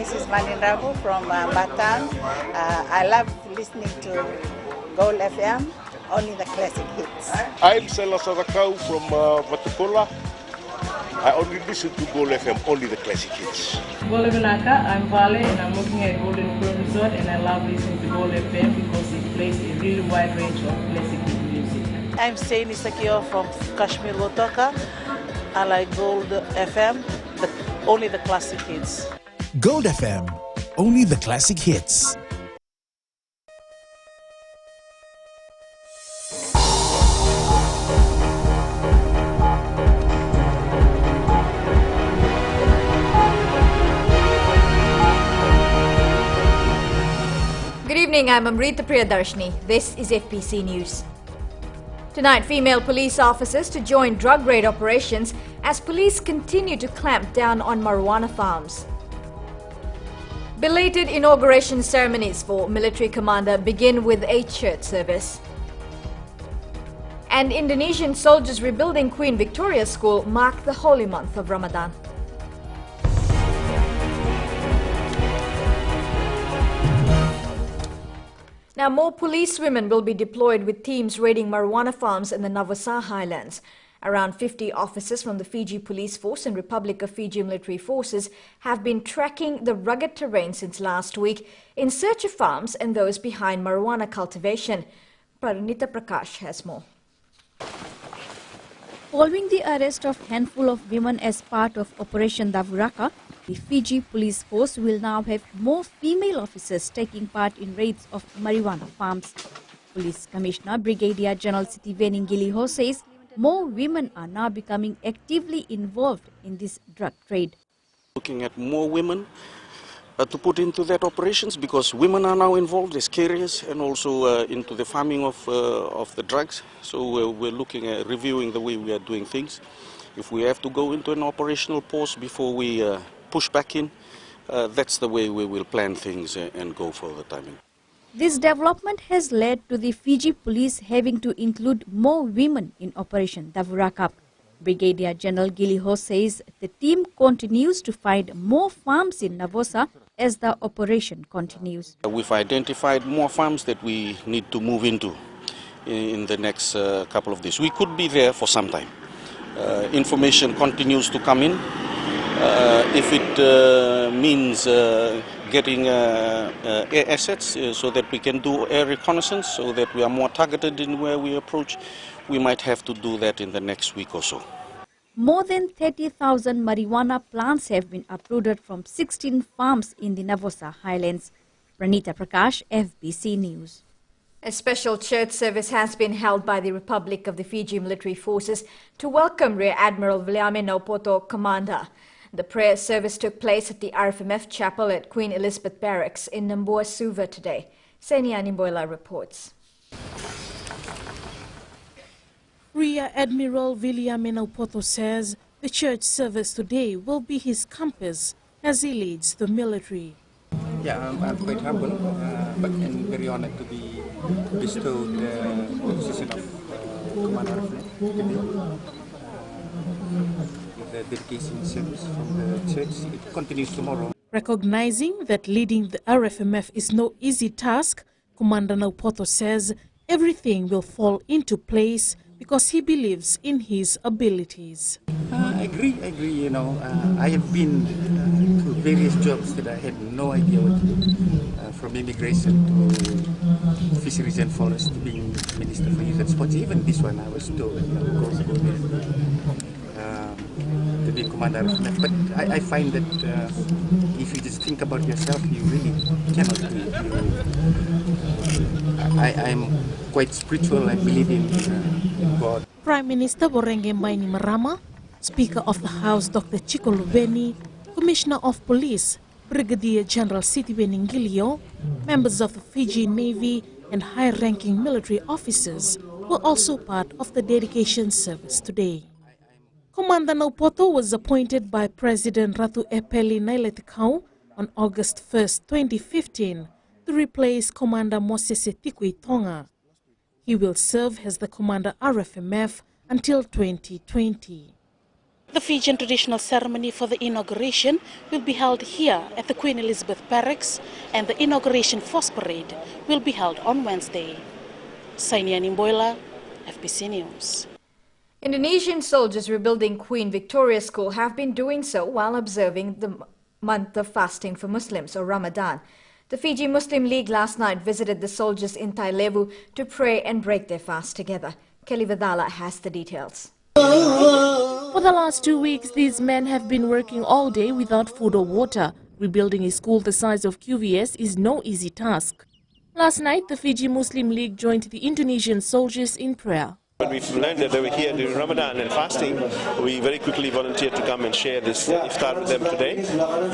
this is Maninrabu from Batam. I love listening to Gold FM, only the classic hits. I'm Sela Sarakau from Vatukola. I only listen to Gold FM, only the classic hits. Gold Benaka, I'm Vale and I'm working at Golden Crow Resort, and I love listening to Gold FM because it plays a really wide range of classic music. I'm Saini Sakio from Kashmir Wotoka. I like Gold FM, but only the classic hits. Gold FM, only the classic hits. Good evening, I'm Amrita Priyadarshini. This is FBC News. Tonight, female police officers to join drug raid operations as police continue to clamp down on marijuana farms. Belated inauguration ceremonies for military commander begin with a church service. And Indonesian soldiers rebuilding Queen Victoria School mark the holy month of Ramadan. Now, more policewomen will be deployed with teams raiding marijuana farms in the Navasa Highlands. Around 50 officers from the Fiji Police Force and Republic of Fiji Military Forces have been tracking the rugged terrain since last week in search of farms and those behind marijuana cultivation. Paranita Prakash has more. Following the arrest of a handful of women as part of Operation Davuraka, the Fiji Police Force will now have more female officers taking part in raids of marijuana farms. Police Commissioner Brigadier General Sitiveni Giliho says more women are now becoming actively involved in this drug trade. Looking at more women to put into that operations, because women are now involved as carriers and also into the farming of the drugs. So we're looking at reviewing the way we are doing things. If we have to go into an operational pause before we push back in, that's the way we will plan things and go for the timing. This development has led to the Fiji police having to include more women in Operation Davuraka. Brigadier General Giliho says the team continues to find more farms in Navosa as the operation continues. We've identified more farms that we need to move into in the next couple of days. We could be there for some time. Information continues to come in. If it means getting air assets so that we can do air reconnaissance, so that we are more targeted in where we approach, we might have to do that in the next week or so. More than 30,000 marijuana plants have been uprooted from 16 farms in the Navosa Highlands. Pranita Prakash, FBC News. A special church service has been held by the Republic of the Fiji Military Forces to welcome Rear Admiral Viliame Naupoto, Commander. The prayer service took place at the RFMF Chapel at Queen Elizabeth Barracks in Namboa Suva today. Senia Nimboila reports. Rear Admiral Viliame Naupoto says the church service today will be his compass as he leads the military. Yeah, I'm quite humble, but and very honored to be bestowed the position of Commander of today. The dedication service from the church, it continues tomorrow. Recognizing that leading the RFMF is no easy task, Commander Naupoto says everything will fall into place because he believes in his abilities. I agree, you know. I have been to various jobs that I had no idea what to do, from immigration to fisheries and forest to being Minister for Youth and Sports. Even this one I was told, go there. To be commander of that. But I find that if you just think about yourself, you really cannot do it. I'm quite spiritual. I believe in God. Prime Minister Borenge Maini Marama, Speaker of the House Dr. Chico Lubeni, Commissioner of Police Brigadier General Sitiveni Ngilio, members of the Fiji Navy and high-ranking military officers were also part of the dedication service today. Commander Naupoto was appointed by President Ratu Epeli Nailetikau on August 1, 2015, to replace Commander Moses Tikui Tonga. He will serve as the Commander RFMF until 2020. The Fijian traditional ceremony for the inauguration will be held here at the Queen Elizabeth Barracks, and the inauguration force parade will be held on Wednesday. Sainian Imboila, FBC News. Indonesian soldiers rebuilding Queen Victoria School have been doing so while observing the month of fasting for Muslims, or Ramadan. The Fiji Muslim League last night visited the soldiers in Tailevu to pray and break their fast together. Kelly Vadala has the details. For the last 2 weeks, these men have been working all day without food or water. Rebuilding a school the size of QVS is no easy task. Last night, the Fiji Muslim League joined the Indonesian soldiers in prayer. When we learned that they were here during Ramadan and fasting, we very quickly volunteered to come and share this iftar with them today.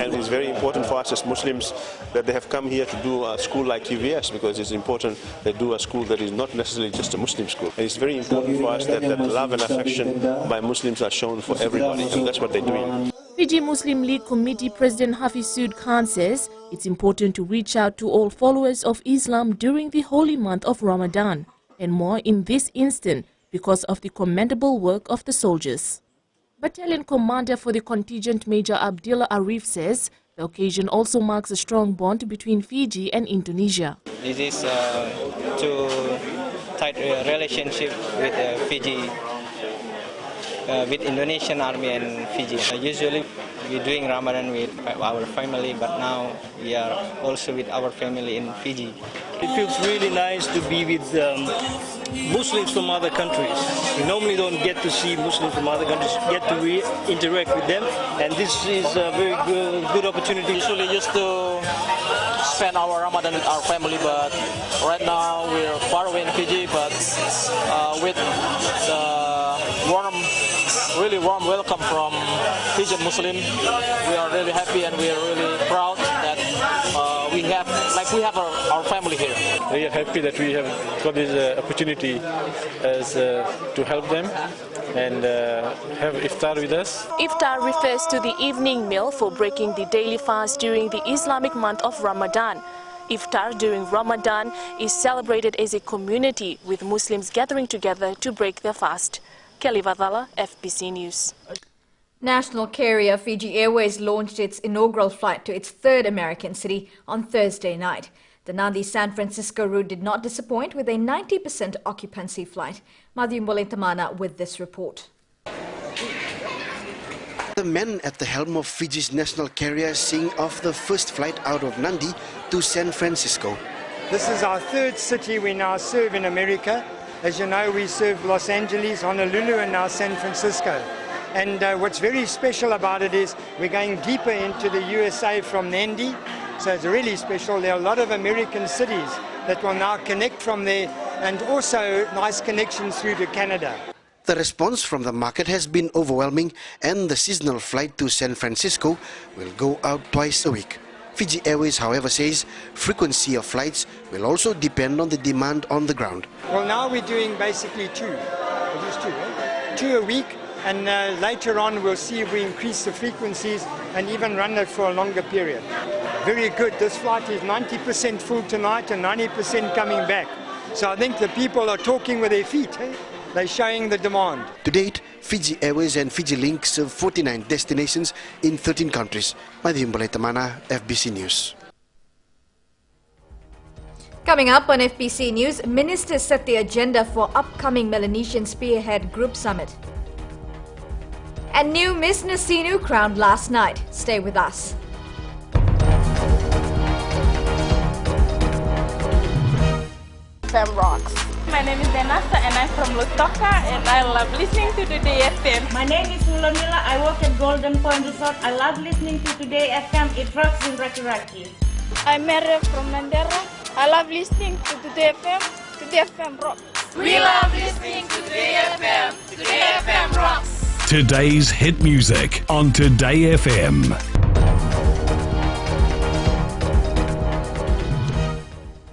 And it's very important for us as Muslims that they have come here to do a school like QVS, because it's important they do a school that is not necessarily just a Muslim school. And it's very important for us that love and affection by Muslims are shown for everybody, and that's what they're doing. Fiji Muslim League Committee President Hafizud Khan says it's important to reach out to all followers of Islam during the holy month of Ramadan, and more in this instant because of the commendable work of the soldiers. Battalion Commander for the contingent Major Abdullah Arif says the occasion also marks a strong bond between Fiji and Indonesia. This is to tight relationship with Fiji, with Indonesian Army and Fiji. Usually we're doing Ramadan with our family, but now we are also with our family in Fiji. It feels really nice to be with Muslims from other countries. We normally don't get to see Muslims from other countries, get to interact with them, and this is a very good opportunity. Usually used to spend our Ramadan with our family, but right now we're far away in Fiji, but with the really warm welcome from Fijian Muslim, we are really happy and we are really proud that we have our family here. We are happy that we have got this opportunity to help them and have iftar with us. Iftar refers to the evening meal for breaking the daily fast during the Islamic month of Ramadan. Iftar during Ramadan is celebrated as a community, with Muslims gathering together to break their fast. Kelly Vadala, FBC News. National carrier Fiji Airways launched its inaugural flight to its third American city on Thursday night. The Nandi San Francisco route did not disappoint, with a 90% occupancy flight. Madhyum Bolentamana with this report. The men at the helm of Fiji's national carrier seeing off the first flight out of Nandi to San Francisco. This is our third city we now serve in America. As you know, we serve Los Angeles, Honolulu, and now San Francisco. And what's very special about it is we're going deeper into the USA from Nandi. So it's really special. There are a lot of American cities that will now connect from there, and also nice connections through to Canada. The response from the market has been overwhelming, and the seasonal flight to San Francisco will go out twice a week. Fiji Airways, however, says frequency of flights will also depend on the demand on the ground. Well, now we're doing basically two. Two a week, and later on we'll see if we increase the frequencies and even run it for a longer period. Very good. This flight is 90% full tonight and 90% coming back. So I think the people are talking with their feet. They're showing the demand. To date, Fiji Airways and Fiji Link serve 49 destinations in 13 countries. Madhyum Bolentamana, FBC News. Coming up on FBC News, ministers set the agenda for upcoming Melanesian Spearhead Group Summit. And new Miss Nasinu crowned last night. Stay with us. FM rocks. My name is Denasa and I'm from Lutoka and I love listening to Today FM. My name is Ulamila. I work at Golden Point Resort. I love listening to Today FM. It rocks in Raki Raki. I'm Mary from Mandera. I love listening to Today FM. Today FM rocks. We love listening to Today FM. Today FM rocks. Today's hit music on Today FM.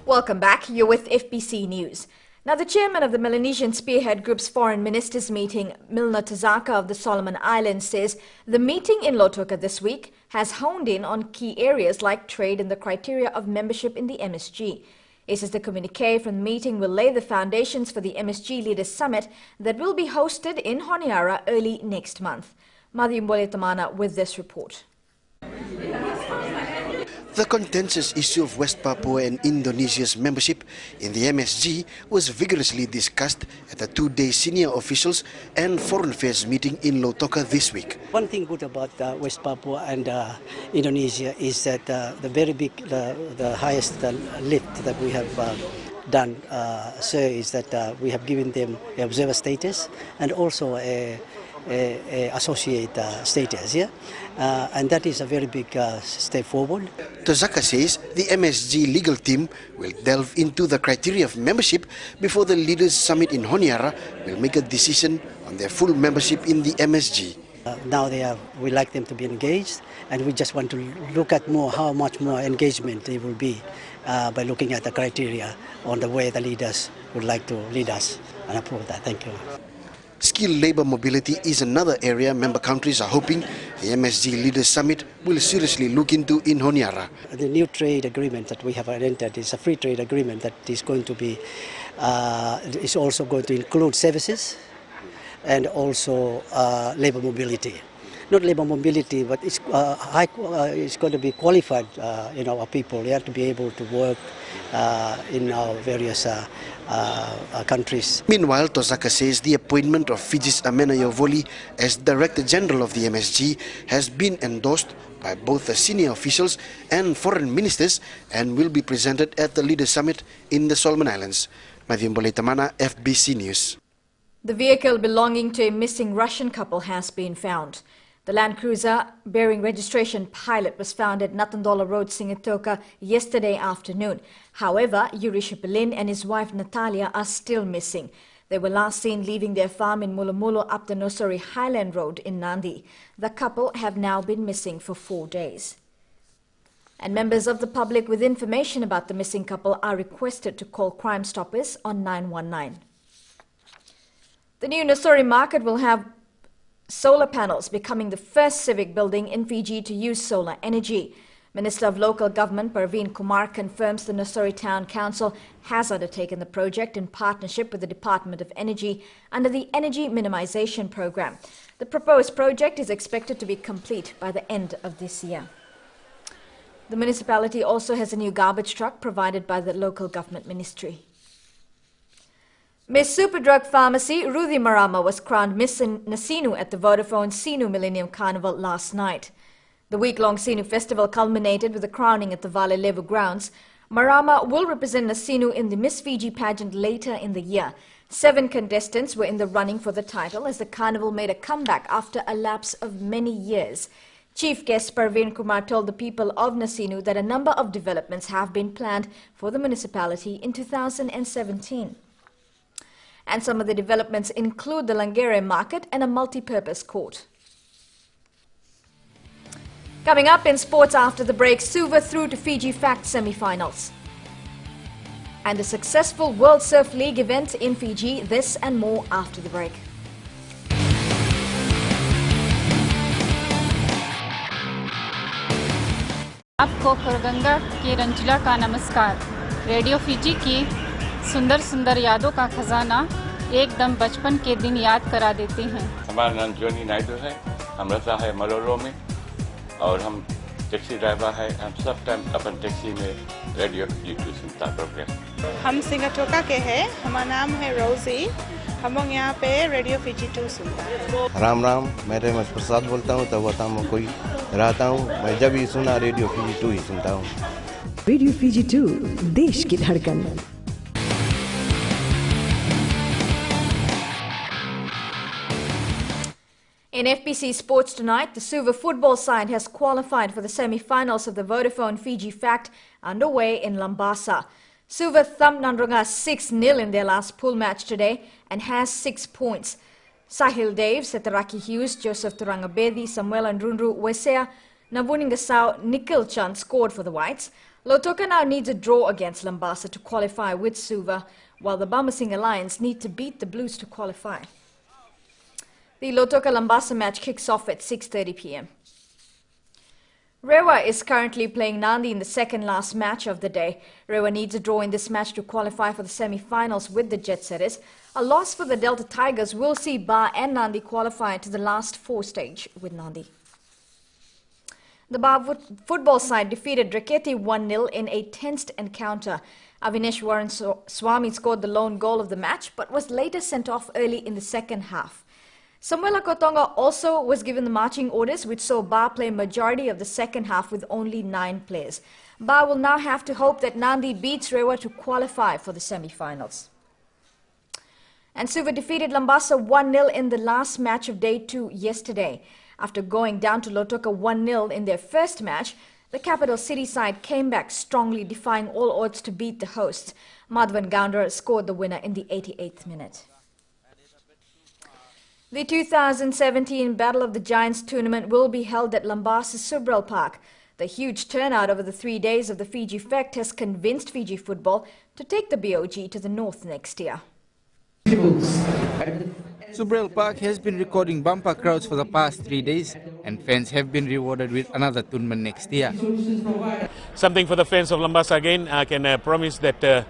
Welcome back. You're with FBC News. Now, the chairman of the Melanesian Spearhead Group's foreign ministers meeting, Milna Tazaka of the Solomon Islands, says the meeting in Lautoka this week has honed in on key areas like trade and the criteria of membership in the MSG. He says the communique from the meeting will lay the foundations for the MSG Leaders Summit that will be hosted in Honiara early next month. Madhim Boletamana with this report. The contentious issue of West Papua and Indonesia's membership in the MSG was vigorously discussed at the two-day senior officials and foreign affairs meeting in Lautoka this week. One thing good about West Papua and Indonesia is that the very big, the highest lift that we have done, sir, is that we have given them the observer status and also a associate status, yeah? And that is a very big step forward. Tozaka says the MSG legal team will delve into the criteria of membership before the Leaders Summit in Honiara will make a decision on their full membership in the MSG. Now we like them to be engaged, and we just want to look at how much more engagement it will be by looking at the criteria on the way the leaders would like to lead us and approve that. Thank you. Skilled labour mobility is another area member countries are hoping the MSG Leaders Summit will seriously look into in Honiara. The new trade agreement that we have entered is a free trade agreement that is going to be, is also going to include services and also labour mobility. Not labour mobility, but it's it's going to be qualified, our people. They have to be able to work in our various countries. Meanwhile, Tozaka says the appointment of Fiji's Amena Yovoli as Director General of the MSG has been endorsed by both the senior officials and foreign ministers and will be presented at the Leaders Summit in the Solomon Islands. Madhim Boletamana, FBC News. The vehicle belonging to a missing Russian couple has been found. The Land Cruiser bearing registration Pilot was found at Natandola Road, Singatoka yesterday afternoon. However, Yuri Shipelin and his wife Natalia are still missing. They were last seen leaving their farm in Mulumulo up the Nursery Highland Road in Nandi. The couple have now been missing for 4 days. And members of the public with information about the missing couple are requested to call Crime Stoppers on 919. The new Nursery Market will have solar panels, becoming the first civic building in Fiji to use solar energy. Minister of Local Government Parveen Kumar confirms the Nursery Town Council has undertaken the project in partnership with the Department of Energy under the Energy Minimisation Program. The proposed project is expected to be complete by the end of this year. The municipality also has a new garbage truck provided by the Local Government Ministry. Miss Superdrug Pharmacy Ruthi Marama was crowned Miss Nasinu at the Vodafone Sinu Millennium Carnival last night. The week-long Sinu festival culminated with the crowning at the Vale Levu grounds. Marama will represent Nasinu in the Miss Fiji pageant later in the year. 7 contestants were in the running for the title as the carnival made a comeback after a lapse of many years. Chief guest Parveen Kumar told the people of Nasinu that a number of developments have been planned for the municipality in 2017. And some of the developments include the Langere Market and a multi-purpose court. Coming up in sports after the break, Suva through to Fiji Fact semi-finals. And a successful World Surf League event in Fiji, this and more after the break. आपको खरगंगा के रंजिला का नमस्कार। Radio Fiji की सुंदर सुंदर यादों का खजाना एकदम बचपन के दिन याद करा देते हैं। हमारा नाम जोनी नायडू है, हम रहता है मलोलो में और हम टैक्सी ड्राइवर है। हम सब टाइम अपन टैक्सी में रेडियो फिजी सुनता प्रोग्राम। हम सिंगाटोका के हैं, हमारा नाम है रोजी। हम लोग यहाँ पे रेडियो फिजी 2 सुनता है। राम राम, मैं रेमस प्रसाद बोलता हूँ, तब वहाँ में कोई रहता हूँ। मैं जब भी सुना रेडियो फिजी 2 ही सुनता हूँ। रेडियो फिजी 2 देश की धड़कन। In FBC Sports tonight, the Suva football side has qualified for the semi-finals of the Vodafone Fiji Fact underway in Lambasa. Suva thumped Nandronga 6-0 in their last pool match today and has 6 points. Sahil Dave, Setaraki Hughes, Joseph Turangabedi, Samuel Andrunru Wesea, Nabuningasau, Nikhil Chand scored for the Whites. Lautoka now needs a draw against Lambasa to qualify with Suva, while the Bamosing Alliance need to beat the Blues to qualify. The Lautoka-Lambasa match kicks off at 6:30 p.m. Rewa is currently playing Nandi in the second last match of the day. Rewa needs a draw in this match to qualify for the semi-finals with the Jet Setters. A loss for the Delta Tigers will see Ba and Nandi qualify to the last 4 stage with Nandi. The Ba football side defeated Draketi 1-0 in a tensed encounter. Avineshwaran Swami scored the lone goal of the match but was later sent off early in the second half. Samuela Kotonga also was given the marching orders, which saw Ba play majority of the second half with only 9 players. Ba will now have to hope that Nandi beats Rewa to qualify for the semi-finals. And Suva defeated Lambasa 1-0 in the last match of day 2 yesterday. After going down to Lotoka 1-0 in their first match, the capital city side came back strongly, defying all odds to beat the hosts. Madhavan Gaundar scored the winner in the 88th minute. The 2017 Battle of the Giants tournament will be held at Lambasa Subral Park. The huge turnout over the 3 days of the Fiji Fect has convinced Fiji football to take the BOG to the north next year. Subral Park has been recording bumper crowds for the past 3 days, and fans have been rewarded with another tournament next year. Something for the fans of Lambasa again. I can promise that the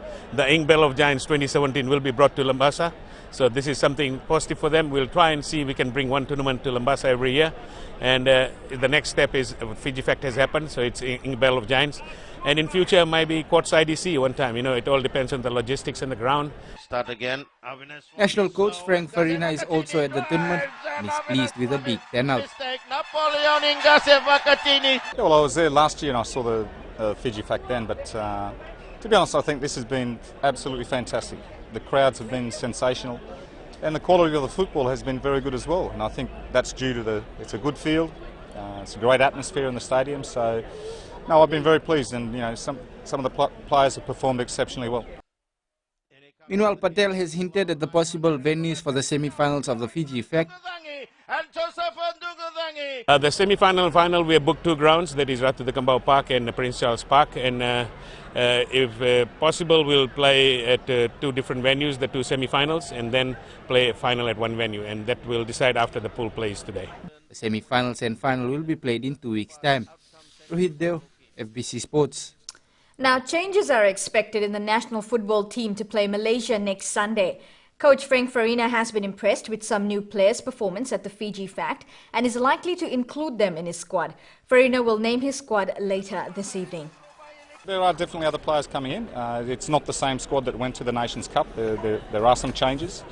Ink Battle of Giants 2017 will be brought to Lambasa. So this is something positive for them. We'll try and see if we can bring one tournament to Lambasa every year. And the next step is Fiji Fect has happened, so it's Ink Battle of Giants. And in future, maybe Quartz IDC one time. You know, it all depends on the logistics on the ground. Start again. National coach Frank Farina is also at the tournament and is pleased with the big turnout. Well, I was there last year and I saw the Fiji Fect then, but to be honest, I think this has been absolutely fantastic. The crowds have been sensational and the quality of the football has been very good as well. And I think that's due to it's a good field, it's a great atmosphere in the stadium. So, no, I've been very pleased, and you know, some of the players have performed exceptionally well. Meanwhile, Patel has hinted at the possible venues for the semi-finals of the Fiji Fect. The semi-final and final, we have booked 2 grounds, that is Ratu Kambau Park and Prince Charles Park. And if possible, we'll play at 2 different venues, the 2 semi-finals, and then play a final at 1 venue. And that will decide after the pool plays today. The semi-finals and final will be played in 2 weeks' time. Rohit Deo, FBC Sports. Now, changes are expected in the national football team to play Malaysia next Sunday. Coach Frank Farina has been impressed with some new players' performance at the Fiji Fect and is likely to include them in his squad. Farina will name his squad later this evening. There are definitely other players coming in. It's not the same squad that went to the Nations Cup. There are some changes.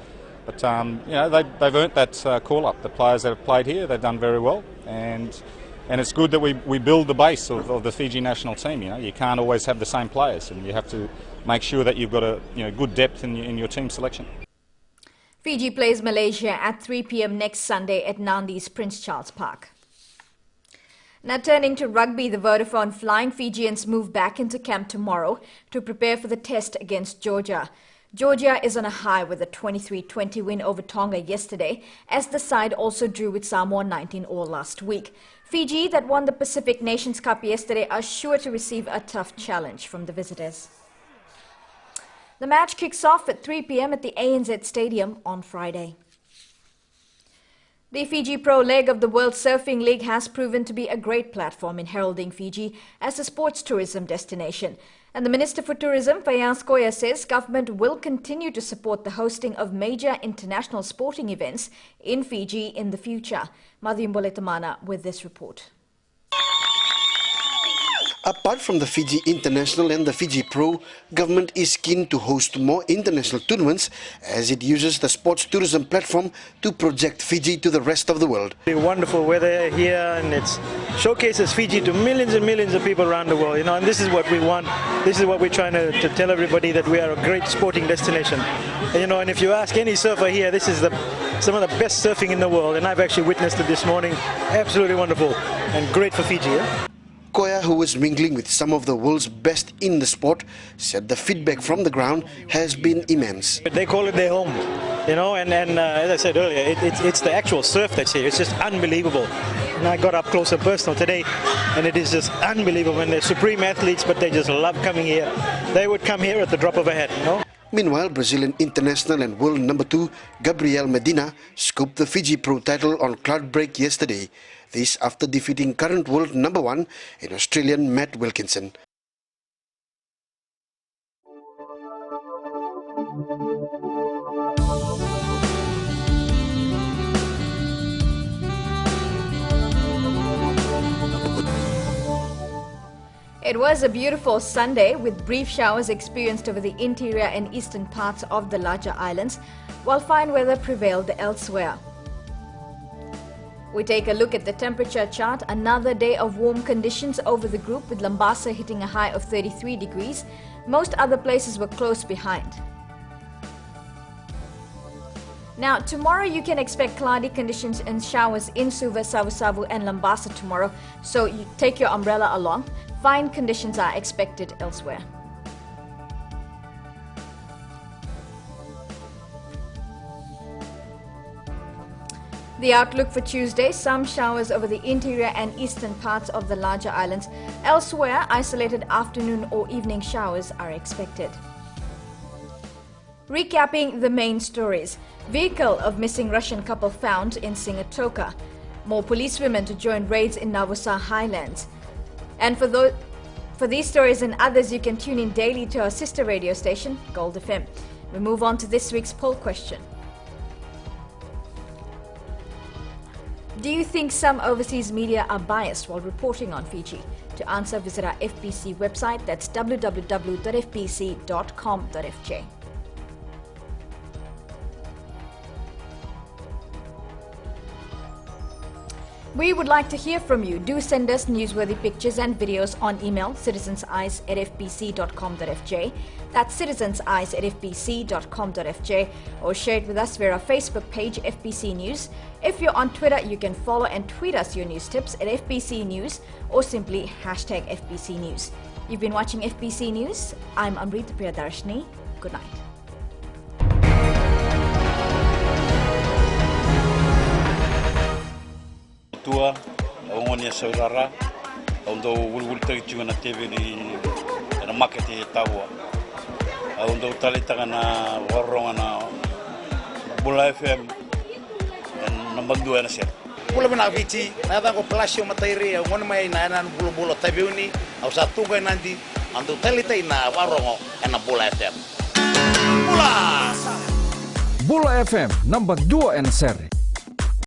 But you know, they've earned that call-up. The players that have played here, they've done very well. And it's good that we build the base of the Fiji national team. You know, you can't always have the same players, and you have to make sure that you've got a good depth in your team selection. Fiji plays Malaysia at 3 p.m. next Sunday at Nandi's Prince Charles Park. Now turning to rugby, the Vodafone Flying Fijians move back into camp tomorrow to prepare for the test against Georgia. Georgia is on a high with a 23-20 win over Tonga yesterday, as the side also drew with Samoa 19-all last week. Fiji, that won the Pacific Nations Cup yesterday, are sure to receive a tough challenge from the visitors. The match kicks off at 3 p.m. at the ANZ Stadium on Friday. The Fiji Pro leg of the World Surfing League has proven to be a great platform in heralding Fiji as a sports tourism destination. And the Minister for Tourism, Fayaz Koya, says government will continue to support the hosting of major international sporting events in Fiji in the future. Madhim Boletamana with this report. Apart from the Fiji International and the Fiji Pro, government is keen to host more international tournaments as it uses the sports tourism platform to project Fiji to the rest of the world. Wonderful weather here, and it showcases Fiji to millions and millions of people around the world. You know, and this is what we want. This is what we're trying to tell everybody, that we are a great sporting destination. And, you know, and if you ask any surfer here, this is some of the best surfing in the world, and I've actually witnessed it this morning. Absolutely wonderful and great for Fiji. Yeah? Koya, who was mingling with some of the world's best in the sport, said the feedback from the ground has been immense. They call it their home, you know, and as I said earlier, it's the actual surf that's here. It's just unbelievable. And I got up close and personal today, and it is just unbelievable. And they're supreme athletes, but they just love coming here. They would come here at the drop of a hat, you know. Meanwhile, Brazilian international and world number 2 Gabriel Medina scooped the Fiji Pro title on cloud break yesterday. This after defeating current world number 1 in Australian Matt Wilkinson. It was a beautiful Sunday with brief showers experienced over the interior and eastern parts of the larger islands, while fine weather prevailed elsewhere. We take a look at the temperature chart. Another day of warm conditions over the group, with Lambasa hitting a high of 33 degrees. Most other places were close behind. Now, tomorrow you can expect cloudy conditions and showers in Suva, Savu-Savu and Lambasa tomorrow, so you take your umbrella along. Fine conditions are expected elsewhere. The outlook for Tuesday, some showers over the interior and eastern parts of the larger islands. Elsewhere, isolated afternoon or evening showers are expected. Recapping the main stories. Vehicle of missing Russian couple found in Singatoka. More policewomen to join raids in Navusa Highlands. And for these stories and others, you can tune in daily to our sister radio station, Gold FM. We move on to this week's poll question. Do you think some overseas media are biased while reporting on Fiji? To answer, visit our FBC website. That's www.fbc.com.fj. We would like to hear from you. Do send us newsworthy pictures and videos on email, citizenseyes@fbc.com.fj. That's citizenseyes@fbc.com.fj, or share it with us via our Facebook page, FBC News. If you're on Twitter, you can follow and tweet us your news tips at FBC News, or simply hashtag FBC News. You've been watching FBC News. I'm Amrita Priyadarshini. Good night. Tua, ongonia saudara, untuk wul terjun na TV ni na market tawa. Untuk tali tangan warung na Bola FM nombor 2 na sir. Bola na Fiji, nada ko plasio materi, ngon mai na bulu TV ni, au satu kan Nandi, untuk tali na warung na Bola FM. Bola! Bola FM nombor 2 na sir.